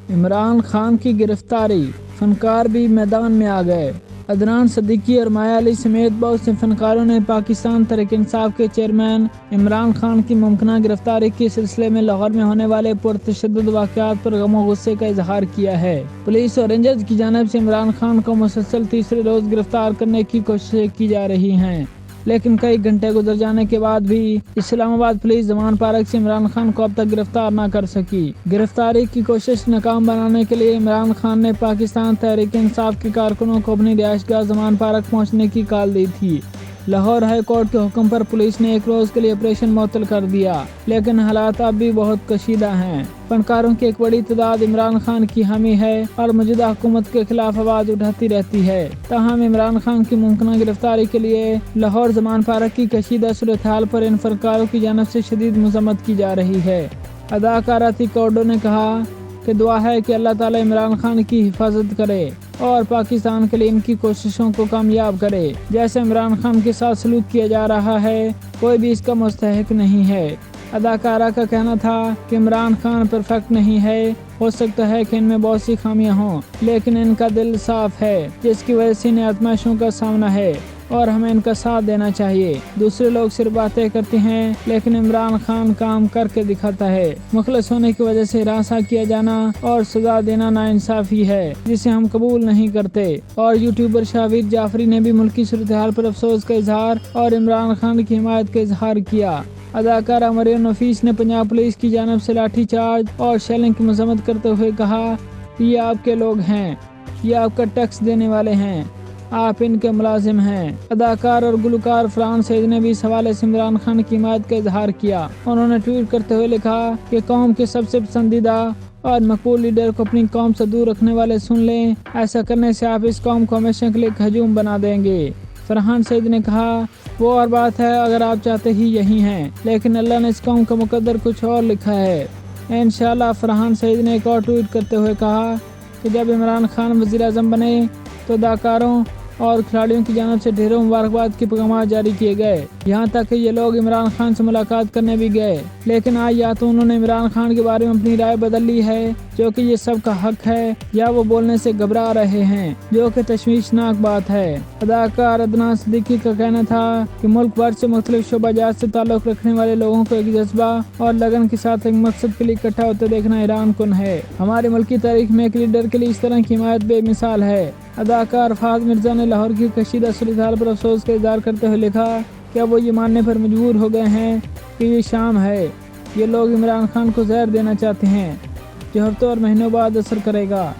عمران خان کی گرفتاری، فنکار بھی میدان میں آ گئے۔ عدنان صدیقی اور مایا علی سمیت بہت سے فنکاروں نے پاکستان تحریک انصاف کے چیئرمین عمران خان کی ممکنہ گرفتاری کے سلسلے میں لاہور میں ہونے والے پرتشدد واقعات پر غم و غصے کا اظہار کیا ہے۔ پولیس اور رینجرز کی جانب سے عمران خان کو مسلسل تیسرے روز گرفتار کرنے کی کوششیں کی جا رہی ہیں، لیکن کئی گھنٹے گزر جانے کے بعد بھی اسلام آباد پولیس زمان پارک سے عمران خان کو اب تک گرفتار نہ کر سکی۔ گرفتاری کی کوشش ناکام بنانے کے لیے عمران خان نے پاکستان تحریک انصاف کے کارکنوں کو اپنی رہائش گاہ زمان پارک پہنچنے کی کال دی تھی۔ لاہور ہائی کورٹ کے حکم پر پولیس نے ایک روز کے لیے آپریشن معطل کر دیا، لیکن حالات اب بھی بہت کشیدہ ہیں۔ فنکاروں کی ایک بڑی تعداد عمران خان کی حامی ہے اور موجودہ حکومت کے خلاف آواز اٹھاتی رہتی ہے۔ تاہم عمران خان کی ممکنہ گرفتاری کے لیے لاہور زمان پارک کی کشیدہ صورتحال پر ان فنکاروں کی جانب سے شدید مذمت کی جا رہی ہے۔ اداکارہ کوڈو نے کہا کہ دعا ہے کہ اللہ تعالی عمران خان کی حفاظت کرے اور پاکستان کے لیے ان کی کوششوں کو کامیاب کرے۔ جیسے عمران خان کے ساتھ سلوک کیا جا رہا ہے، کوئی بھی اس کا مستحق نہیں ہے۔ اداکارہ کا کہنا تھا کہ عمران خان پرفیکٹ نہیں ہے، ہو سکتا ہے کہ ان میں بہت سی خامیاں ہوں، لیکن ان کا دل صاف ہے، جس کی وجہ سے انہیں آزمائشوں کا سامنا ہے اور ہمیں ان کا ساتھ دینا چاہیے۔ دوسرے لوگ صرف باتیں کرتے ہیں، لیکن عمران خان کام کر کے دکھاتا ہے۔ مخلص ہونے کی وجہ سے ہراساں کیا جانا اور سزا دینا ناانصافی ہے، جسے ہم قبول نہیں کرتے۔ اور یوٹیوبر شاہویر جعفری نے بھی ملکی صورتحال پر افسوس کا اظہار اور عمران خان کی حمایت کا اظہار کیا۔ اداکارہ مریم نفیس نے پنجاب پولیس کی جانب سے لاٹھی چارج اور شیلنگ کی مذمت کرتے ہوئے کہا کہ یہ آپ کے لوگ ہیں، یہ آپ کا ٹیکس دینے والے ہیں، آپ ان کے ملازم ہیں۔ اداکار اور گلوکار فرحان سعید نے بھی اس حوالے سے عمران خان کی حمایت کا اظہار کیا۔ انہوں نے ٹویٹ کرتے ہوئے لکھا کہ قوم کے سب سے پسندیدہ اور مقبول لیڈر کو اپنی قوم سے دور رکھنے والے سن لیں، ایسا کرنے سے آپ اس قوم کو ہمیشہ کے لیے ایک ہجوم بنا دیں گے۔ فرحان سعید نے کہا وہ اور بات ہے اگر آپ چاہتے ہی یہی ہیں، لیکن اللہ نے اس قوم کا مقدر کچھ اور لکھا ہے انشاءاللہ۔ فرحان سعید نے ایک اور ٹویٹ کرتے ہوئے کہا کہ جب عمران خان وزیر اعظم بنے تو اداکاروں اور کھلاڑیوں کی جانب سے ڈھیروں مبارکباد کے پیغامات جاری کیے گئے، یہاں تک کہ یہ لوگ عمران خان سے ملاقات کرنے بھی گئے، لیکن آج یا تو انہوں نے عمران خان کے بارے میں اپنی رائے بدل لی ہے، جو کہ یہ سب کا حق ہے، یا وہ بولنے سے گھبرا رہے ہیں، جو کہ تشویشناک بات ہے۔ اداکار عدنان صدیقی کا کہنا تھا کہ ملک بھر سے مختلف شعبہ جات سے تعلق رکھنے والے لوگوں کو ایک جذبہ اور لگن کے ساتھ ایک مقصد کے لیے اکٹھا ہوتے دیکھنا حیران کن ہے۔ ہماری ملکی تاریخ میں ایک لیڈر کے لیے اس طرح کی حمایت بے مثال ہے۔ اداکار فہد مرزا نے لاہور کی کشیدہ صورتحال پر افسوس کا اظہار کرتے ہوئے لکھا کہ اب وہ یہ ماننے پر مجبور ہو گئے ہیں کہ یہ شام ہے، یہ لوگ عمران خان کو زہر دینا چاہتے ہیں، جو ہفتوں اور مہینوں بعد اثر کرے گا۔